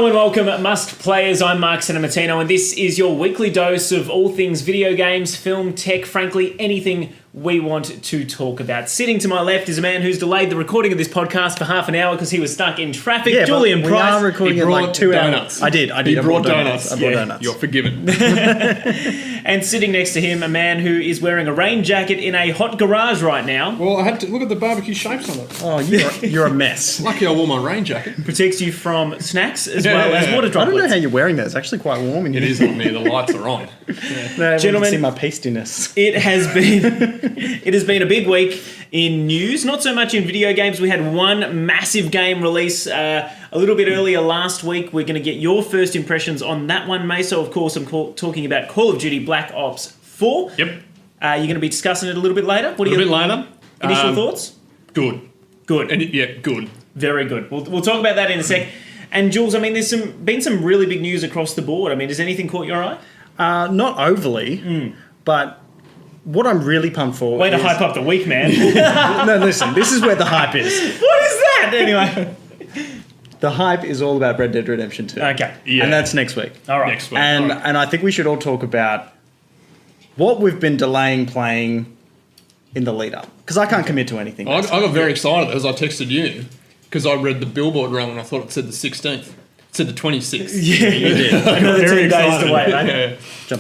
and welcome, Must Players. I'm Mark Cinematino, and this is your weekly dose of all things video games, film, tech, frankly, anything we want to talk about. Sitting to my left is a man who's delayed the recording of this podcast for half an hour because he was stuck in traffic. Yeah, Julian we Price. are recording in like 2 hours. I did. He brought donuts. I brought donuts. You're forgiven. And sitting next to him, a man who is wearing a rain jacket in a hot garage right now. Well, I had to look at the barbecue shapes on it. Oh, you're a mess. Lucky I wore my rain jacket. Protects you from snacks as well as water droplets. I don't know how you're wearing that. It's actually quite warm in here. It is on me. The lights are on. No, Gentlemen, see my pastiness. It has been a big week in news, not so much in video games. We had one massive game release a little bit earlier last week. We're going to get your first impressions on that one, Maso. Of course, I'm talking about Call of Duty Black Ops 4. Yep. You're going to be discussing it a little bit later. What a little bit later. Initial thoughts? Good. Good. Good. Very good. We'll talk about that in a sec. And Jules, I mean, there's been some really big news across the board. I mean, has anything caught your eye? Not overly, but what I'm really pumped for Way to hype up the week, man. No, listen, this is where the hype is. What is that? Anyway. The hype is all about Red Dead Redemption 2. Okay. Yeah. And that's next week. All right. Next week. And I think we should all talk about what we've been delaying playing in the lead up. Because I can't commit to anything. I got very excited as I texted you because I read the billboard around and I thought it said the 16th. It said the 26th. Yeah, you did. Another 10 days to wait, right? Yeah.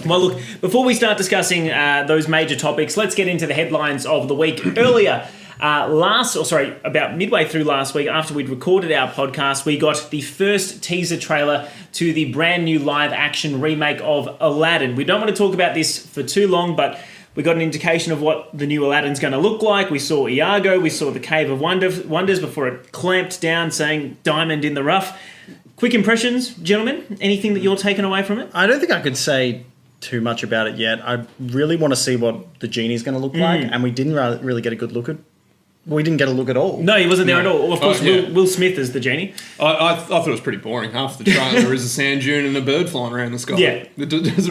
Well, look, before we start discussing those major topics, let's get into the headlines of the week. Earlier, about midway through last week, after we'd recorded our podcast, we got the first teaser trailer to the brand new live-action remake of Aladdin. We don't want to talk about this for too long, but we got an indication of what the new Aladdin's going to look like. We saw Iago, we saw the Cave of Wonders before it clamped down saying diamond in the rough. Quick impressions, gentlemen? Anything that you're taking away from it? I don't think I could say too much about it yet. I really want to see what the genie's going to look like, and we didn't really get a good look at. We didn't get a look at all. No, he wasn't there at all. Of course, yeah. Will Smith as the genie. I thought it was pretty boring. Half the trailer is a sand dune and a bird flying around the sky. Yeah.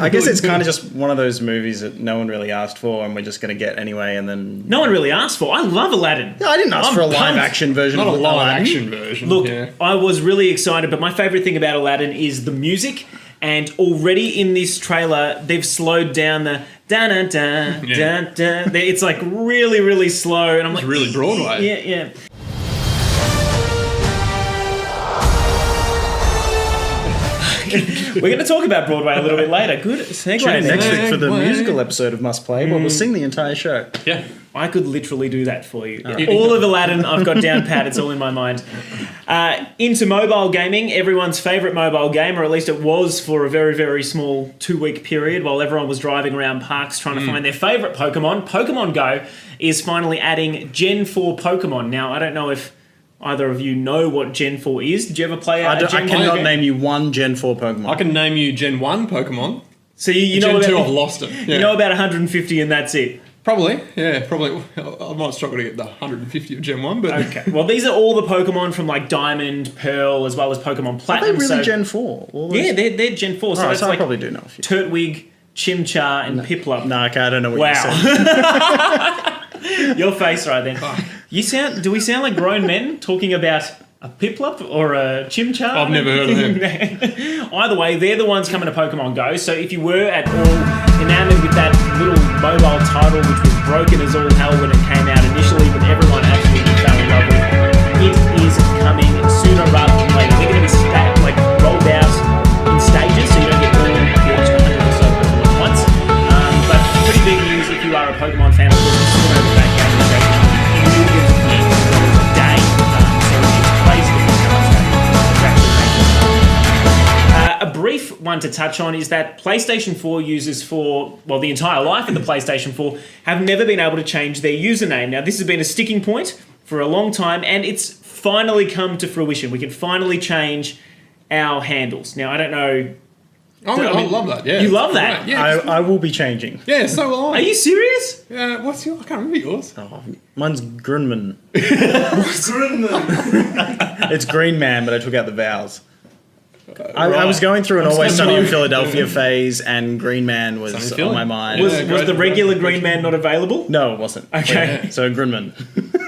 I guess it's kind of just one of those movies that no one really asked for and we're just going to get anyway and then... No one really asked for. I love Aladdin. Yeah, I didn't ask for a live-action version Not of a Aladdin. live-action version. Look, yeah. I was really excited, but my favourite thing about Aladdin is the music. And already in this trailer, they've slowed down the da-da-da. It's like really, really slow. And I'm like... It's really Broadway. Yeah. We're going to talk about Broadway a little bit later. Good segue. Tune in next there. week for the musical episode of Must Play where we'll sing the entire show. Yeah. I could literally do that for you. All of Aladdin, I've got down pat. It's all in my mind. Into mobile gaming, everyone's favourite mobile game, or at least it was for a very, very small 2-week period while everyone was driving around parks trying to find their favourite Pokemon. Pokemon Go is finally adding Gen 4 Pokemon. Now, I don't know if either of you know what Gen 4 is. Did you ever play I Gen 4? cannot name you one Gen 4 Pokemon. I can name you Gen 1 Pokemon. So you know Gen 2, about, I've lost it. Yeah. You know about 150 and that's it. Probably, yeah, probably. I might struggle to get the 150 of Gen 1, but... Okay, well, these are all the Pokemon from, like, Diamond, Pearl, as well as Pokemon Platinum. Are they really Gen 4? Yeah, they're Gen 4. So Right, that's so like I probably do know a few. Turtwig, Chimchar, and Piplup. No, okay, I don't know what you said. Your face right then. Do we sound like grown men talking about a Piplup or a Chimchar? I've never heard of them. Either way, they're the ones coming to Pokemon Go. So if you were at all enamoured with that little mobile title, which was broken as all hell when it came out initially, but everyone absolutely fell in love with, it is coming sooner rather than later. They're going to be rolled out in stages, so you don't get all the extra 100 or so Pokemon at once. But pretty big news if you are a Pokemon fan. Of course, it's still over that game is actually in millions of dollars a day. So it's crazy to think how much that actually makes. A brief one to touch on is that PlayStation 4 users the entire life of the PlayStation 4 have never been able to change their username. Now, this has been a sticking point for a long time, and it's finally come to fruition. We can finally change our handles. Now, I don't know... I love that, yeah. You love that? Right, yeah. I will be changing. Yeah, so will I. Are you serious? What's your... I can't remember yours. Oh, mine's Grunman. What's Grunman? It's Green Man, but I took out the vowels. I was going through an Always Sunny in Philadelphia phase, and Green Man was on my mind. Was the regular Green Man not available? No, it wasn't. Okay. Yeah. So Grunman.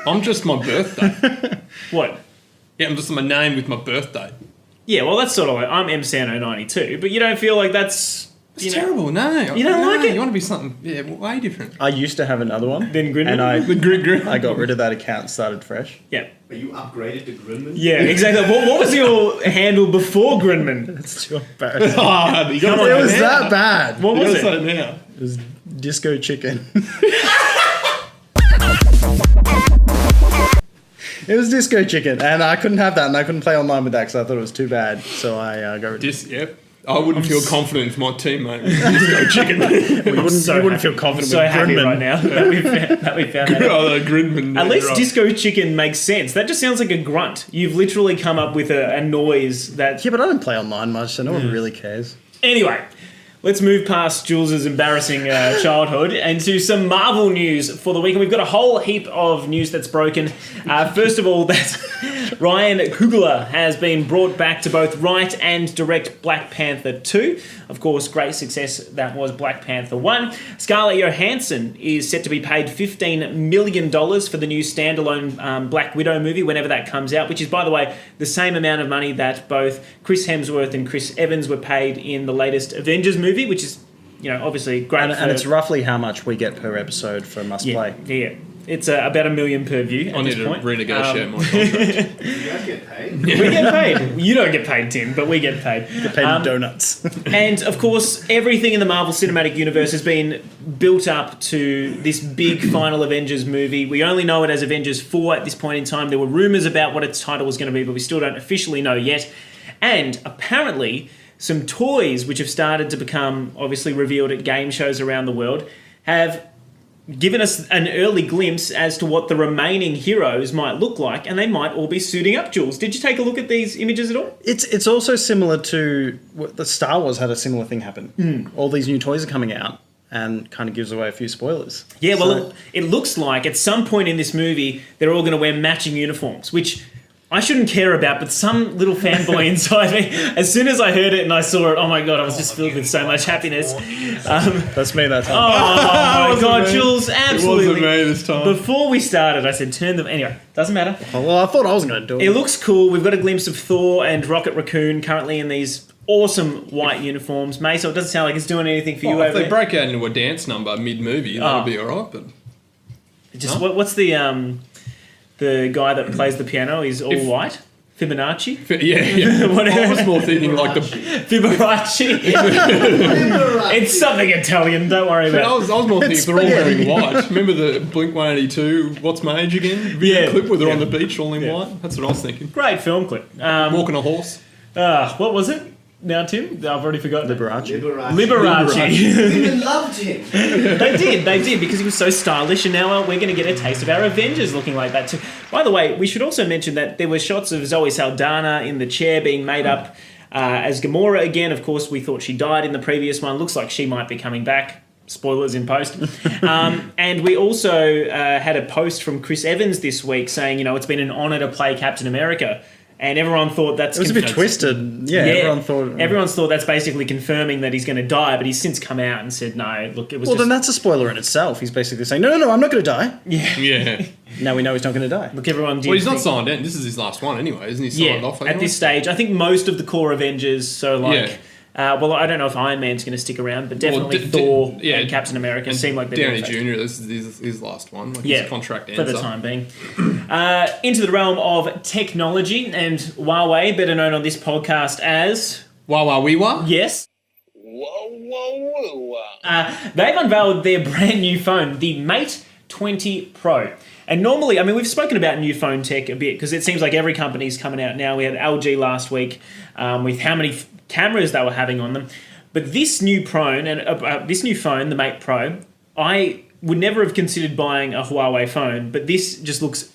I'm just my birthday. What? Yeah, I'm just my name with my birthday. Yeah, well, that's sort of like, I'm MCN092, but you don't feel like that's... It's terrible, no. You don't like it? You want to be something, way different. I used to have another one. Then Grinman? And The Grin. I got rid of that account and started fresh. Yeah. But you upgraded to Grinman? Yeah, exactly. What was your handle before Grinman? It's too embarrassing. You Come on, It was man. that bad. What was it? now? It was Disco Chicken. It was Disco Chicken, and I couldn't have that, and I couldn't play online with that because I thought it was too bad. So I got rid of it. Yep. I wouldn't feel confident if my teammate was Disco Chicken. You wouldn't feel confident So with happy Grinman. right now that we found that out. Oh, the Grinman. At least right. Disco Chicken makes sense. That just sounds like a grunt. You've literally come up with a noise that... Yeah, but I don't play online much, so no one really cares. Anyway, let's move past Jules's embarrassing childhood and to some Marvel news for the week. And we've got a whole heap of news that's broken. First of all, that Ryan Coogler has been brought back to both write and direct Black Panther 2. Of course, great success that was Black Panther 1. Scarlett Johansson is set to be paid $15 million for the new standalone Black Widow movie whenever that comes out, which is, by the way, the same amount of money that both Chris Hemsworth and Chris Evans were paid in the latest Avengers movie, which is, obviously great. And it's roughly how much we get per episode for Must Play. Yeah. It's about $1 million per view. I need to renegotiate my contract. You guys get paid? We get paid. You don't get paid, Tim, but we get paid. Get paid in donuts. And of course, everything in the Marvel Cinematic Universe has been built up to this big final Avengers movie. We only know it as Avengers 4 at this point in time. There were rumours about what its title was going to be, but we still don't officially know yet. And apparently, some toys which have started to become obviously revealed at game shows around the world have given us an early glimpse as to what the remaining heroes might look like, and they might all be suiting up, Jules. Did you take a look at these images at all? It's also similar to what the Star Wars had a similar thing happen. All these new toys are coming out and kind of gives away a few spoilers. Yeah, well, it looks like at some point in this movie, they're all going to wear matching uniforms, which I shouldn't care about, but some little fanboy inside me, as soon as I heard it and I saw it, oh my God, I was just filled with so much happiness. That's me that time. Oh my God, Jules, absolutely. It wasn't me this time. Before we started, I said, turn them... Anyway, doesn't matter. Well, I thought I was going to do it. It looks cool. We've got a glimpse of Thor and Rocket Raccoon currently in these awesome white uniforms. Maso, it doesn't sound like it's doing anything for you If over they there. break out into a dance number mid-movie, that'll be alright, but... Just what's the guy that plays the piano? He's all white? Fibonacci? Yeah. Whatever. I was more thinking like the... Fibonacci. It's something Italian, don't worry But I about it. was more thinking if they're all wearing white. Remember the Blink-182, What's My Age Again? Yeah. Clip where they're on the beach all in white? That's what I was thinking. Great film clip. Walking a horse. What was it? Now, Tim? I've already forgotten. Liberace. Liberace. Women loved him. They did, because he was so stylish, and now we're going to get a taste of our Avengers looking like that too. By the way, we should also mention that there were shots of Zoe Saldana in the chair being made up as Gamora again. Of course, we thought she died in the previous one. Looks like she might be coming back. Spoilers in post. And we also had a post from Chris Evans this week saying, it's been an honour to play Captain America. And everyone thought that's... It was a bit twisted. Yeah, Everyone's thought that's basically confirming that he's going to die, but he's since come out and said, no, look, it was Well, then that's a spoiler in itself. He's basically saying, no, I'm not going to die. Yeah. Now we know he's not going to die. Look, everyone did... Well, he's not signed in. This is his last one anyway, isn't he? Signed off anyway? At this stage. I think most of the core Avengers, so like... well, I don't know if Iron Man's going to stick around, but definitely Thor and Captain America seem like they're... Downey Jr., this is his last one. His contract ends for the time being. Into the realm of technology, and Huawei, better known on this podcast as... Wah-wah-wee-wah? Yes. They've unveiled their brand new phone, the Mate 20 Pro. And normally, we've spoken about new phone tech a bit because it seems like every company's coming out now. We had LG last week with how many cameras they were having on them. But this new phone, the Mate Pro, I would never have considered buying a Huawei phone, but this just looks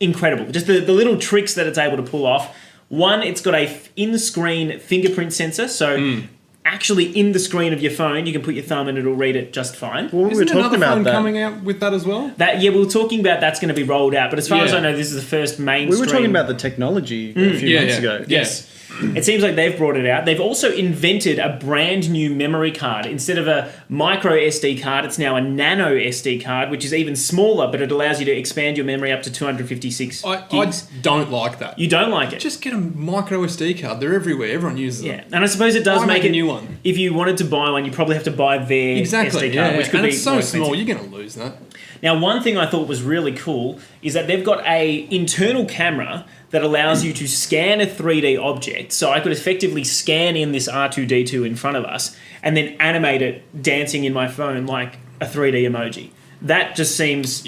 incredible. Just the little tricks that it's able to pull off. One, it's got a in-screen fingerprint sensor, so actually in the screen of your phone, you can put your thumb and it'll read it just fine. Well, we were talking another about phone that. coming out with that as well? We were talking about that's going to be rolled out, but as far as I know, this is the first mainstream... We were talking about the technology a few months ago. Yes. it seems like they've brought it out. They've also invented a brand new memory card. Instead of a micro SD card, it's now a nano SD card, which is even smaller, but it allows you to expand your memory up to 256 I gigs. don't like that. You don't like it? Just get a micro SD card. They're everywhere. Everyone uses them. Yeah, and I suppose it does Why make make a new one? If you wanted to buy one, you probably have to buy their Exactly. SD card, Yeah, which could and be it's so more small. expensive. You're going to lose that. Now, one thing I thought was really cool is that they've got a internal camera that allows you to scan a 3D object. So I could effectively scan in this R2-D2 in front of us and then animate it dancing in my phone like a 3D emoji. That just seems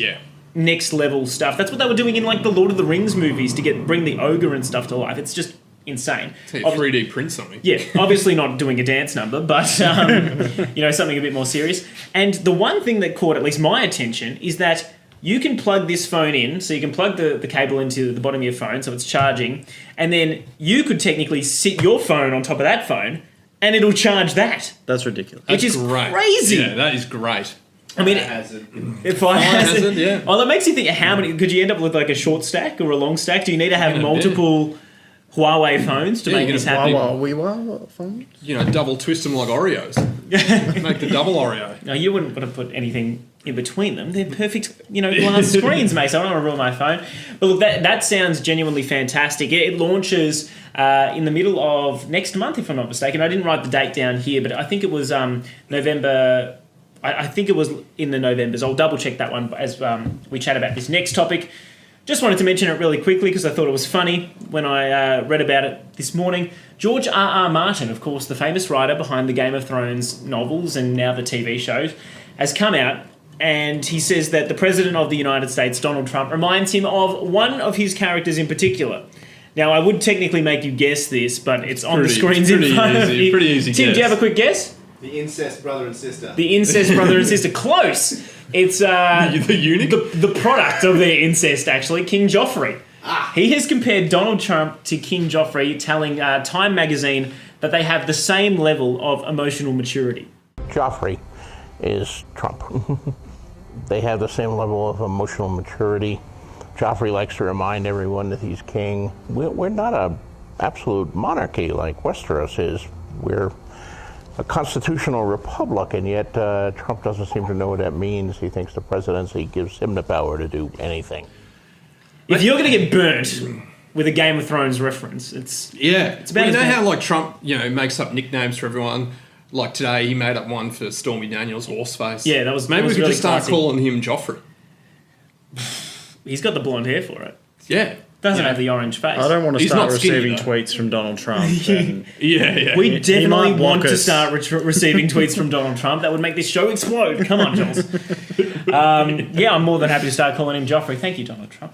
next level stuff. That's what they were doing in like the Lord of the Rings movies to bring the ogre and stuff to life. It's just insane. So you 3D print something. Yeah, obviously not doing a dance number, but something a bit more serious. And the one thing that caught at least my attention is that you can plug this phone in, so you can plug the cable into the bottom of your phone so it's charging, and then you could technically sit your phone on top of that phone and it'll charge that. That's ridiculous. Which is great. Crazy. Yeah, that is great. I mean, Fire hazard, yeah. Oh, that makes you think, how many, could you end up with like a short stack or a long stack? Do you need to have multiple Huawei phones to make this happen? Huawei phones? Double twist them like Oreos. Make the double Oreo. No, you wouldn't want to put anything in between them. They're perfect, glass screens, mate. So I don't want to ruin my phone. But look, that sounds genuinely fantastic. It launches in the middle of next month, if I'm not mistaken. I didn't write the date down here, but I think it was November. I think it was in the Novembers. I'll double check that one as we chat about this next topic. Just wanted to mention it really quickly because I thought it was funny when I read about it this morning. George R.R. Martin, of course, the famous writer behind the Game of Thrones novels and now the TV shows, has come out and he says that the President of the United States, Donald Trump, reminds him of one of his characters in particular. Now, I would technically make you guess this, but it's on the screens in front of you. Pretty easy Tim, guess. do you have a quick guess? The incest brother and sister. The incest brother and sister. Close. It's the eunuch? the product of their incest, actually, King Joffrey. He has compared Donald Trump to King Joffrey, telling Time magazine that they have the same level of emotional maturity. Joffrey is Trump. They have the same level of emotional maturity. Joffrey likes to remind everyone that he's king. We're not an absolute monarchy like Westeros is. We're a constitutional republic, and yet Trump doesn't seem to know what that means. He thinks the presidency gives him the power to do anything. If you're going to get burnt with a Game of Thrones reference, it's about you know bad. how like Trump makes up nicknames for everyone. Like today, he made up one for Stormy Daniels, Horseface. Yeah, that was maybe that was we could really just start classy. calling him Joffrey. He's got the blonde hair for it. Yeah, Doesn't have the orange face. I don't want to He's start not skinny, receiving though. tweets from Donald Trump. And yeah. We definitely might block want to us. start receiving tweets from Donald Trump. That would make this show explode. Come on, Jules. I'm more than happy to start calling him Joffrey. Thank you, Donald Trump.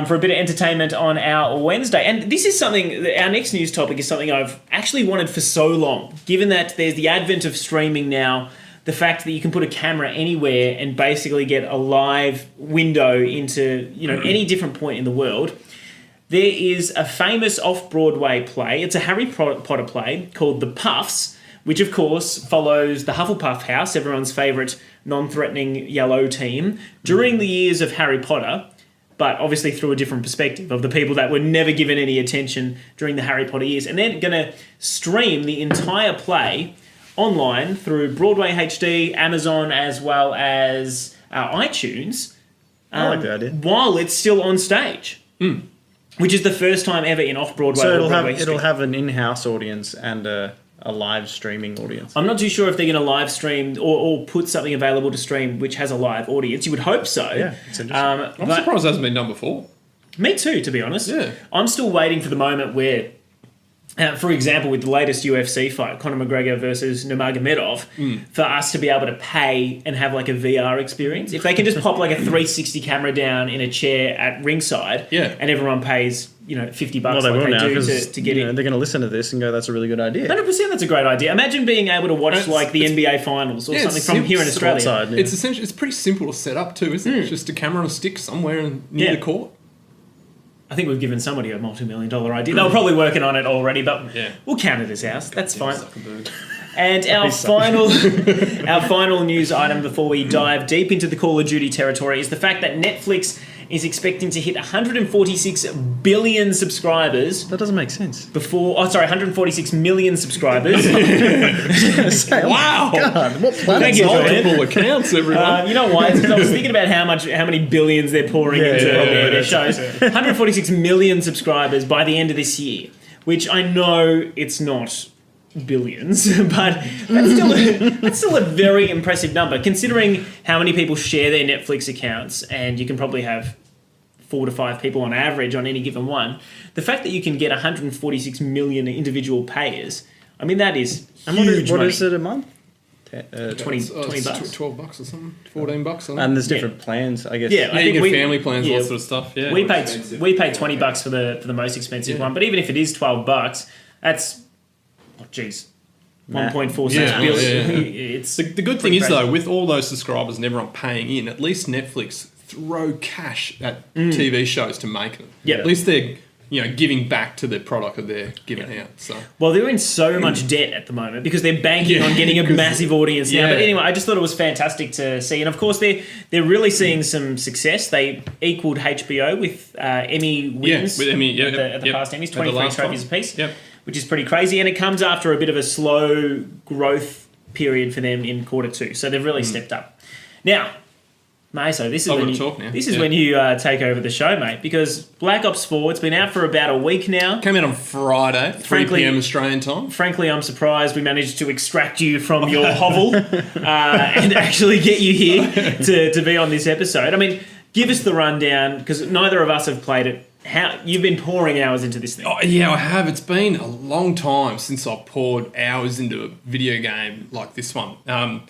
For a bit of entertainment on our Wednesday. And this is something, our next news topic is something I've actually wanted for so long. Given that there's the advent of streaming now, the fact that you can put a camera anywhere and basically get a live window into any different point in the world. There is a famous off-Broadway play. It's a Harry Potter play called The Puffs, which of course follows the Hufflepuff house, everyone's favourite non-threatening yellow team, during the years of Harry Potter, but obviously through a different perspective of the people that were never given any attention during the Harry Potter years. And they're going to stream the entire play online through Broadway HD, Amazon, as well as iTunes. I like the idea. While it's still on stage. Which is the first time ever in off-Broadway So or it'll Broadway have history. an in-house audience and a live streaming audience. I'm not too sure if they're going to live stream or put something available to stream which has a live audience. You would hope so. Yeah, it's interesting. I'm surprised it hasn't been done before. Me too, to be honest. Yeah. I'm still waiting for the moment where, for example, with the latest UFC fight, Conor McGregor versus Nurmagomedov, for us to be able to pay and have like a VR experience. If they can just pop like a 360 camera down in a chair at ringside, and everyone pays $50 Well, they like will they now do because to get in. they're going to listen to this and go, "That's a really good idea." 100%, that's a great idea. Imagine being able to watch It's- like the NBA finals or yeah, something it's from here in simple. Australia. Outside, yeah. It's essentially it's pretty simple to set up too, isn't it? It's just a camera on a stick somewhere near Yeah. the court. I think we've given somebody a multi-million-dollar idea. They were probably working on it already, but Yeah. we'll count it as ours. That's fine. Zuckerberg. And our final news item before we dive deep into the Call of Duty territory is the fact that Netflix is expecting to hit 146 billion subscribers That doesn't make sense. before... 146 million subscribers. Wow. God, what planet? Thank you, Joanne. Multiple accounts, everyone. You know why? It's 'cause I was thinking about how many billions they're pouring into their shows. 146 million subscribers by the end of this year, which I know it's not billions, but that's still a very impressive number, considering how many people share their Netflix accounts, and you can probably have 4 to 5 people on average on any given one. The fact that you can get 146 million individual payers, I mean, that is huge What money. is it a month? 20 It's bucks. $12 or something, $14. And there's different plans, I guess. Yeah, Yeah, you get family plans, all that sort of stuff. Yeah, we paid $20 for the most expensive one, but even if it is $12, that's 1.46 Yeah, billion. yeah. It's The good thing pretty is crazy. though, with all those subscribers and everyone paying in, at least Netflix throw cash at TV shows to make them. Yeah. At least they're giving back to the product that they're giving out. So Well, they're in so much debt at the moment because they're banking on getting a massive audience now. Yeah. But anyway, I just thought it was fantastic to see, and of course they're really seeing some success. They equaled HBO with Emmy wins. with Emmy, at the past Emmys, At the 23 last trophies one. apiece. Yep. Which is pretty crazy, and it comes after a bit of a slow growth period for them in quarter 2. So they've really stepped up. Now, Maso, this is I've when got you, to talk now. this is Yeah. when you take over the show, mate, because Black Ops 4, it's been out for about a week now. came out on Friday, 3 Frankly- p.m. Australian time. Frankly, I'm surprised we managed to extract you from your hovel and actually get you here to be on this episode. I mean, give us the rundown, because neither of us have played it. How you've been pouring hours into this thing. Oh, yeah, I have. It's been a long time since I poured hours into a video game like this one. I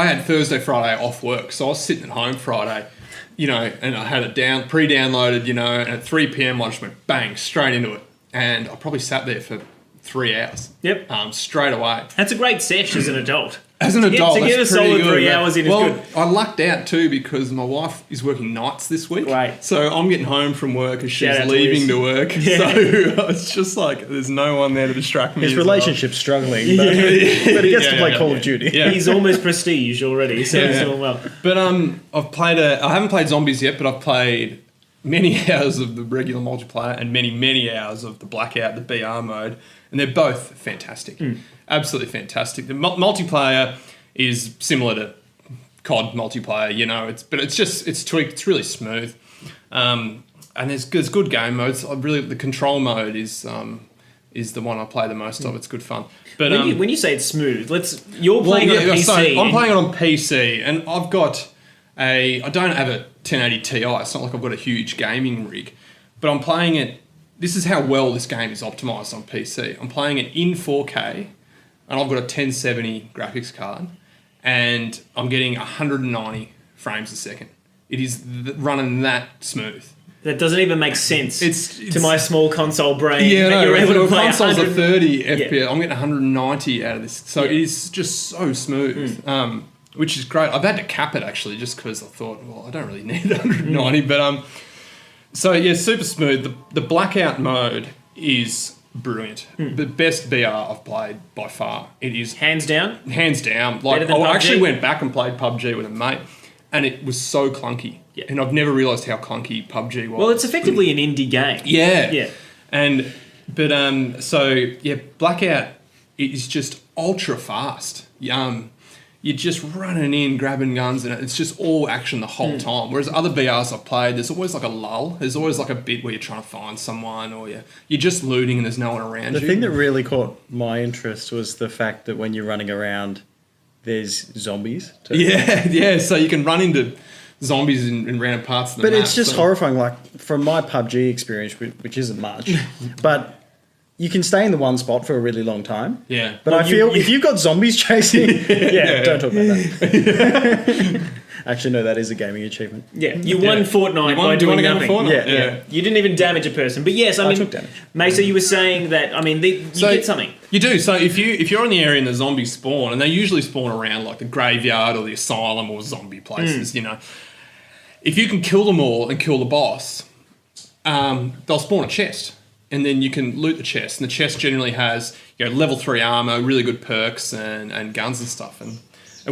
had Thursday, Friday off work, so I was sitting at home Friday, and I had it pre-downloaded, and at 3 p.m. I just went bang straight into it, and I probably sat there for 3 hours. Yep. Straight away. That's a great sesh as an adult. As an adult, to get a that's solid pretty good. 3 hours in is good. I lucked out too because my wife is working nights this week. Right. So I'm getting home from work as she's Shout out to leaving Liz. to work. Yeah. So it's just like there's no one there to distract me. His as well. relationship's struggling, but he gets to play Call of Duty. Yeah. He's almost prestige already, so he's doing well. But I haven't played zombies yet, but I've played many hours of the regular multiplayer and many hours of the Blackout, the BR mode, and they're both fantastic. Absolutely fantastic. The multiplayer is similar to COD multiplayer, it's tweaked, it's really smooth, and there's good game modes. The control mode is the one I play the most of. It's good fun. But When you say it's smooth, you're playing on a PC. So I'm playing it on PC, and I don't have a 1080 Ti. It's not like I've got a huge gaming rig, but I'm playing it. This is how well this game is optimized on PC. I'm playing it in 4K, and I've got a 1070 graphics card, and I'm getting 190 frames a second. It is running that smooth. That doesn't even make sense It's to my small console brain. Yeah, that you're able to play consoles are 100 30 FPS. I'm getting 190 out of this, so it is just so smooth, which is great. I've had to cap it actually, just because I thought, well, I don't really need 190, but so yeah, super smooth. The Blackout mode is brilliant. The best BR I've played by far. It is hands down. Like Better than I actually PUBG? went back and played PUBG with a mate, and it was so clunky. Yeah. And I've never realised how clunky PUBG was. Well, it's effectively an indie game. Yeah. Yeah. Blackout is just ultra fast. You're just running in, grabbing guns, and it's just all action the whole time. Whereas other BRs I've played, there's always like a lull. There's always like a bit where you're trying to find someone, or you're just looting and there's no one around The you. thing that really caught my interest was the fact that when you're running around, there's zombies. Too. Yeah. So you can run into zombies in random parts of the But map. it's just horrifying. Like from my PUBG experience, which isn't much, but you can stay in the one spot for a really long time. Yeah. But I feel if you've got zombies chasing, don't talk about that. Actually, no, that is a gaming achievement. Yeah, you won Fortnite by do you doing want to go to nothing. Fortnite? Yeah. You didn't even damage a person. But yes, I mean, took damage. Mesa, you were saying that, I mean, you get something. You do. So if you're in the area and the zombies spawn, and they usually spawn around like the graveyard or the asylum or zombie places, if you can kill them all and kill the boss, they'll spawn a chest. And then you can loot the chest. And the chest generally has level 3 armor, really good perks and guns and stuff. And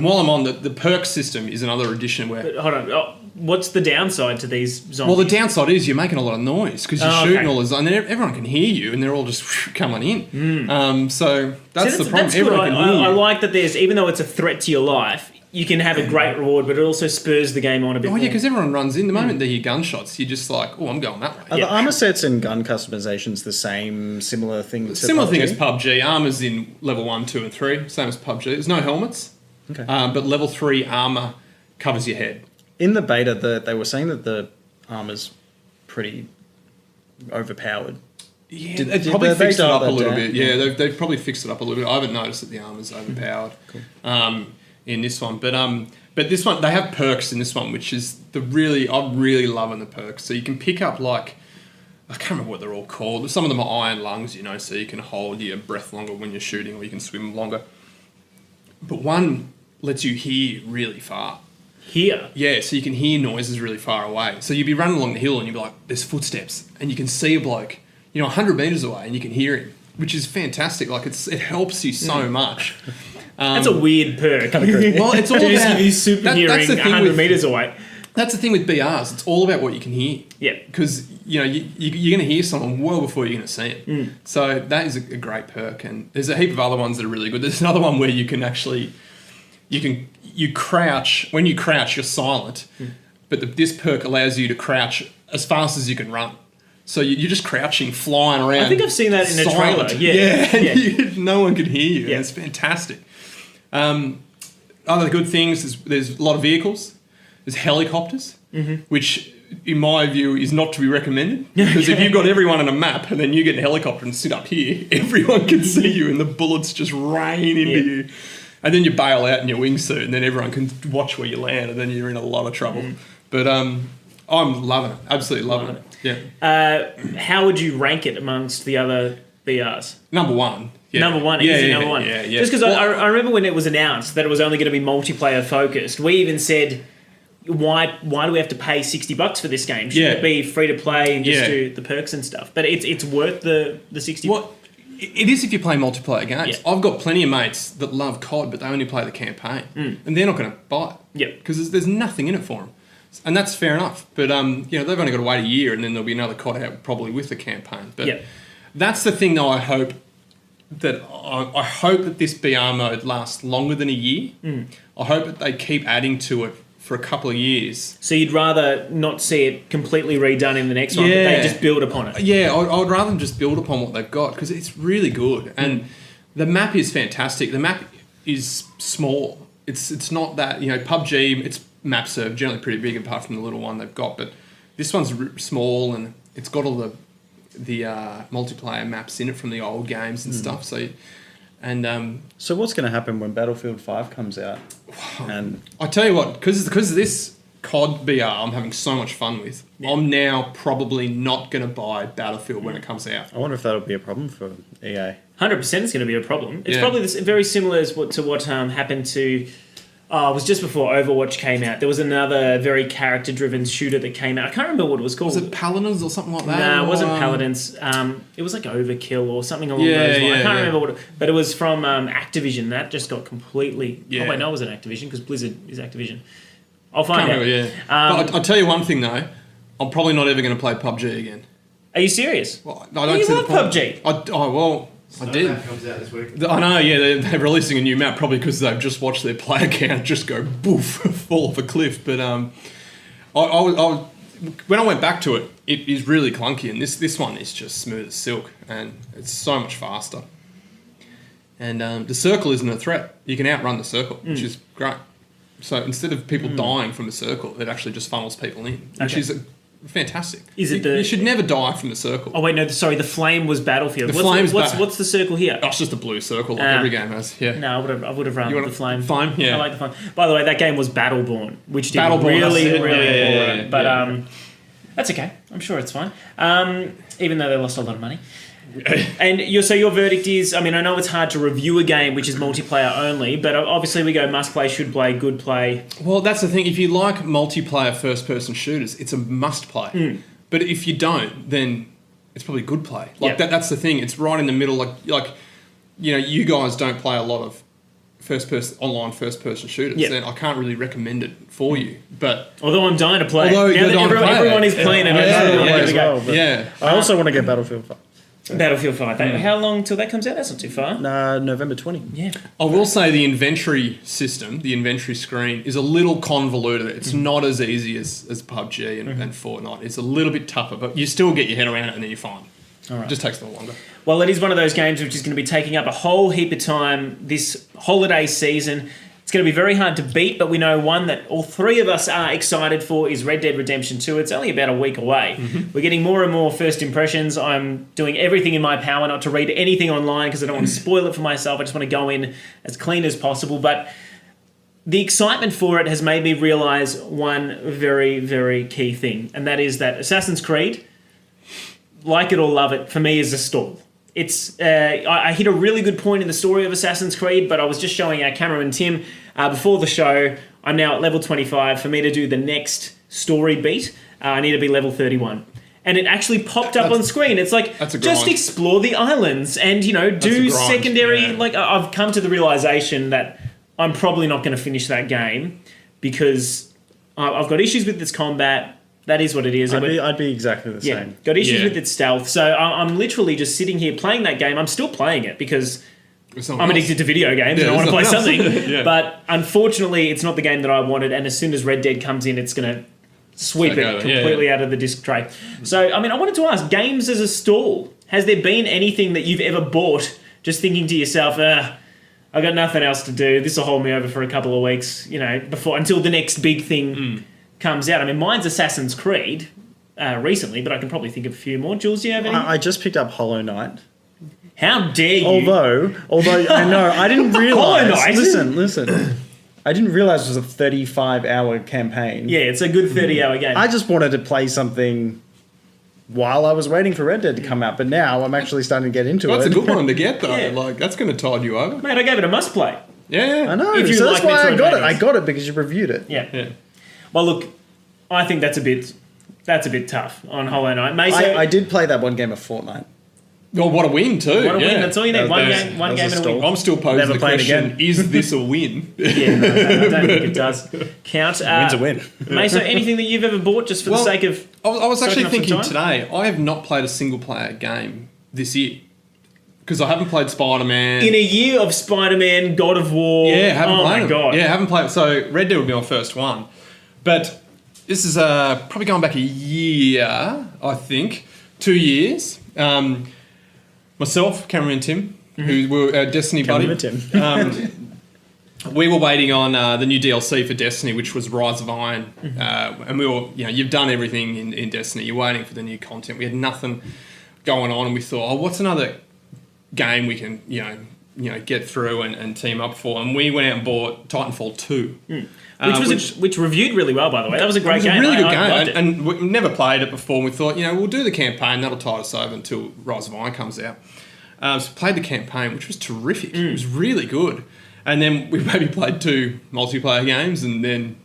while I'm on, the perk system is another addition where... But hold on. what's the downside to these zombies? Well, the downside is you're making a lot of noise because you're shooting okay. all this, and everyone can hear you, and they're all just coming in. So that's the problem. That's good. Everyone can hear you. I like that there's, even though it's a threat to your life, you can have a great reward, but it also spurs the game on a bit more. Oh, yeah, because everyone runs in. The moment they hear gunshots, you're just like, oh, I'm going that way. Are the armor sets and gun customizations the same, similar thing to Similar PUBG? thing as PUBG. Armor's in level 1, 2, and 3. Same as PUBG. There's no helmets. Okay. But level 3 armor covers your head. In the beta, they were saying that the armor's pretty overpowered. Yeah, Did they've probably they fixed it dial up a that little down? bit. Yeah, they've probably fixed it up a little bit. I haven't noticed that the armor's overpowered in this one. But this one, they have perks in this one, which is I'm really loving the perks. So you can pick up I can't remember what they're all called. Some of them are iron lungs, so you can hold your breath longer when you're shooting, or you can swim longer. But one lets you hear really far. Here? Yeah, so you can hear noises really far away. So you'd be running along the hill and you'd be like, there's footsteps. And you can see a bloke, 100 metres away, and you can hear him, which is fantastic. It helps you so much. That's a weird perk. Well, it's all Just about... give you super hearing 100 metres away. That's the thing with BRs. It's all about what you can hear. Yeah. Because, you're going to hear someone well before you're going to see it. So that is a great perk. And there's a heap of other ones that are really good. There's another one where you can actually... You crouch. When you crouch, you're silent. But this perk allows you to crouch as fast as you can run. So you're just crouching, flying around. I think I've seen that in a trailer. Yeah. No one can hear you. Yeah. And it's fantastic. Other good things is there's a lot of vehicles. There's helicopters, which in my view is not to be recommended, because if you've got everyone on a map and then you get in a helicopter and sit up here, everyone can see you and the bullets just rain into you. And then you bail out in your wingsuit and then everyone can watch where you land, and then you're in a lot of trouble. But I'm loving it. Absolutely loving it. Yeah. How would you rank it amongst the other BRs? Number one. Yeah. Number one, easy number one. Yeah. Just because I remember when it was announced that it was only going to be multiplayer focused, we even said, why do we have to pay $60 for this game? Shouldn't it be free to play and just do the perks and stuff? But it's worth the $60. Well, it is if you play multiplayer games. Yeah. I've got plenty of mates that love COD, but they only play the campaign, and they're not going to buy it. Yeah, because there's nothing in it for them, and that's fair enough. But they've only got to wait a year, and then there'll be another COD out probably with the campaign. But that's the thing, though. I hope that this BR mode lasts longer than a year. I hope that they keep adding to it for a couple of years. So you'd rather not see it completely redone in the next one, but they just build upon it? Yeah, I'd rather them just build upon what they've got, because it's really good. And the map is fantastic. The map is small. It's not that, PUBG, its maps are generally pretty big apart from the little one they've got, but this one's small, and it's got all the multiplayer maps in it from the old games and stuff. So what's going to happen when Battlefield 5 comes out? And I tell you what, because this COD BR I'm having so much fun with, I'm now probably not going to buy Battlefield when it comes out. I wonder if that'll be a problem for EA. 100% it's going to be a problem. It's probably very similar to what happened to... it was just before Overwatch came out. There was another very character-driven shooter that came out. I can't remember what it was called. Was it Paladins or something like that? No, it wasn't Paladins. It was like Overkill or something along those lines. I can't remember what it... But it was from Activision. That just got completely... Oh, wait, no, it wasn't Activision, because Blizzard is Activision. I'll find out. Remember, but I'll tell you one thing, though. I'm probably not ever going to play PUBG again. Are you serious? Well, I don't you see love the point. PUBG. So I did. That comes out this week. I know, yeah, they're releasing a new map probably because they've just watched their player count just go boof, fall off a cliff. But when I went back to it, it is really clunky, and this one is just smooth as silk, and it's so much faster. And the circle isn't a threat. You can outrun the circle, which is great. So instead of people dying from the circle, it actually just funnels people in, which is fantastic. You should never die from the circle. Oh wait, no, sorry. The flame was Battlefield. What's the circle here? Oh, it's just a blue circle like every game has. Yeah. No, I would have run the flame. Flame, yeah. I like the flame. By the way, that game was Battleborn, which did Battleborn, really yeah, poor. But that's okay. I'm sure it's fine. Even though they lost a lot of money. And your verdict is, I know it's hard to review a game which is multiplayer only, but obviously we go must play, should play, good play. Well, that's the thing. If you like multiplayer first-person shooters, it's a must play. But if you don't, then it's probably good play. That's the thing. It's right in the middle. You guys don't play a lot of online first-person shooters, Yeah. then I can't really recommend it for you. But Although I'm dying to play. Although Now you're that dying to play everyone it. is playing it. Yeah, I'm yeah, ready yeah, to as go. well, but yeah, I also want to get Battlefield 5. Battlefield 5. How long till that comes out? That's not too far. November 20. Yeah. I will say the inventory system, the inventory screen, is a little convoluted. It's not as easy as PUBG and Fortnite. It's a little bit tougher, but you still get your head around it and then you're fine. All right. It just takes a little longer. Well, it is one of those games which is going to be taking up a whole heap of time this holiday season. It's going to be very hard to beat, but we know one that all three of us are excited for is Red Dead Redemption 2. It's only about a week away. We're getting more and more first impressions. I'm doing everything in my power not to read anything online because I don't want to spoil it for myself. I just want to go in as clean as possible. But the excitement for it has made me realise one very, very key thing, and that is that Assassin's Creed, like it or love it, for me is a stall. It's I hit a really good point in the story of Assassin's Creed, but I was just showing our cameraman Tim before the show, I'm now at level 25. For me to do the next story beat, I need to be level 31. And it actually popped up on screen. It's like, that's a just grind. explore the islands and, do a grind, secondary... yeah. Like, I've come to the realisation that I'm probably not going to finish that game because I've got issues with its combat. That is what it is. I'd be exactly the Yeah, same. got issues Yeah. with its stealth. So I'm literally just sitting here playing that game. I'm still playing it because I'm addicted to video games and I want to play there's something. nothing else. Yeah. But unfortunately, it's not the game that I wanted. And as soon as Red Dead comes in, it's going to sweep Take it over. completely out of the disc tray. So, I mean, I wanted to ask, games as a stall, has there been anything that you've ever bought just thinking to yourself, I've got nothing else to do. This will hold me over for a couple of weeks, before until the next big thing comes out. I mean, mine's Assassin's Creed recently, but I can probably think of a few more. Jules, do you have any? I just picked up Hollow Knight. How dare you? Although I know I didn't Hollow Knight? realize. Listen. I didn't realize it was a 35-hour campaign. Yeah, it's a good 30-hour game. I just wanted to play something while I was waiting for Red Dead to come out, but now I'm actually starting to get into That's it. a good one to get, though. Yeah. Like, that's going to tide you over. Mate, I gave it a must play. Yeah. I know. If you So like that's why I got it. Metroidvanias. I got it because you reviewed it. Yeah. Yeah. Well, look, I think that's a bit tough on Hollow Knight. Maso, I did play that one game of Fortnite. Oh, what a win, too. what a yeah. win. That's all you need. That One was- game, one that game was a and a win. stall. I'm still posing Never the played question, again. is this a win? Yeah, no, I don't think it does count. Win's a win. Maso, anything that you've ever bought just for the sake of... I was actually soaking up some thinking time? today, I have not played a single-player game this year. Because I haven't played Spider-Man. In a year of Spider-Man, God of War... Yeah, haven't oh played my them. God. Yeah, haven't played. So Red Dead would be my first one, but this is probably going back a year, I think, 2 years. Myself, Cameron and Tim, who were our Destiny buddy. We were waiting on the new DLC for Destiny, which was Rise of Iron, and we were, you've done everything in Destiny. You're waiting for the new content. We had nothing going on, and we thought, what's another game we can, get through and team up for? And we went out and bought Titanfall 2. Which reviewed really well, by the way. That was a great it was game. a really good I loved game, it. and we never played it before. And we thought, we'll do the campaign. That'll tide us over until Rise of Iron comes out. So played the campaign, which was terrific. It was really good. And then we maybe played 2 multiplayer games, and then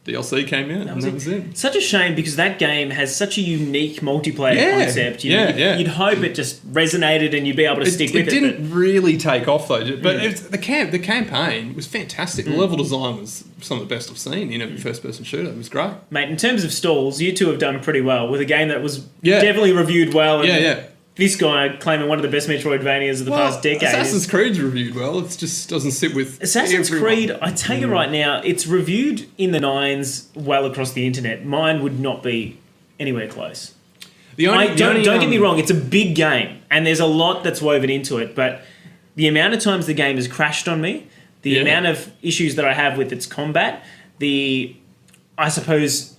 DLC came out, and that was it. Such a shame because that game has such a unique multiplayer Yeah, concept. yeah. You'd hope it just resonated and you'd be able to stick with it. It didn't really take off though, but the campaign was fantastic. The level design was some of the best I've seen in a first-person shooter. It was great. Mate, in terms of stalls, you two have done pretty well with a game that was Yeah. definitely reviewed well. And Yeah. This guy claiming one of the best Metroidvanias of the past decade. Assassin's Creed's reviewed well. It just doesn't sit with Assassin's everyone. Creed, I tell you right now, it's reviewed in the 9s well across the internet. Mine would not be anywhere close. Don't get me wrong, it's a big game, and there's a lot that's woven into it, but the amount of times the game has crashed on me, the amount of issues that I have with its combat, I suppose,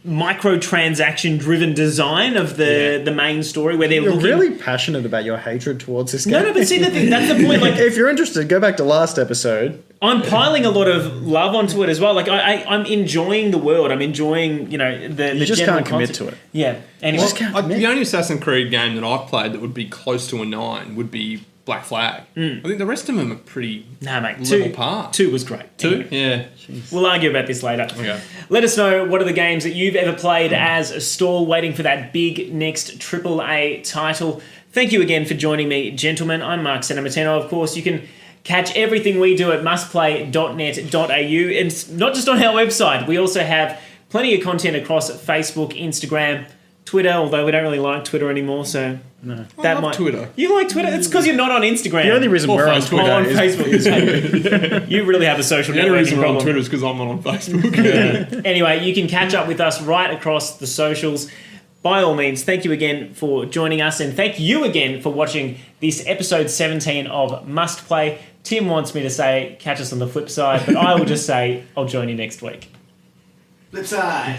microtransaction-driven design of the main story, where they're You're looking... really passionate about your hatred towards this game. No, but see, that's the point. Like, if you're interested, go back to last episode. I'm piling a lot of love onto it as well. Like I'm enjoying the world. I'm enjoying, the You just general can't commit concept. to it. Yeah. Anyway, The only Assassin's Creed game that I've played that would be close to a 9 would be Black Flag. I think the rest of them are pretty nah, mate. level par. 2 was great. 2? Anyway, Yeah. we'll argue about this later. Okay. Let us know what are the games that you've ever played as a stall, waiting for that big next AAA title. Thank you again for joining me, gentlemen. I'm Mark Senamatino. Of course, you can Catch everything we do at mustplay.net.au, and not just on our website. We also have plenty of content across Facebook, Instagram, Twitter, although we don't really like Twitter anymore, so I love Twitter. You like Twitter? It's because you're not on Instagram. The only reason Or we're on Facebook. Twitter on is Facebook. You really have a social The only networking reason we're on problem. Twitter is because I'm not on Facebook. Anyway, you can catch up with us right across the socials. By all means, thank you again for joining us, and thank you again for watching this episode 17 of Must Play. Tim wants me to say, catch us on the flip side, but I will just say, I'll join you next week. Flip side.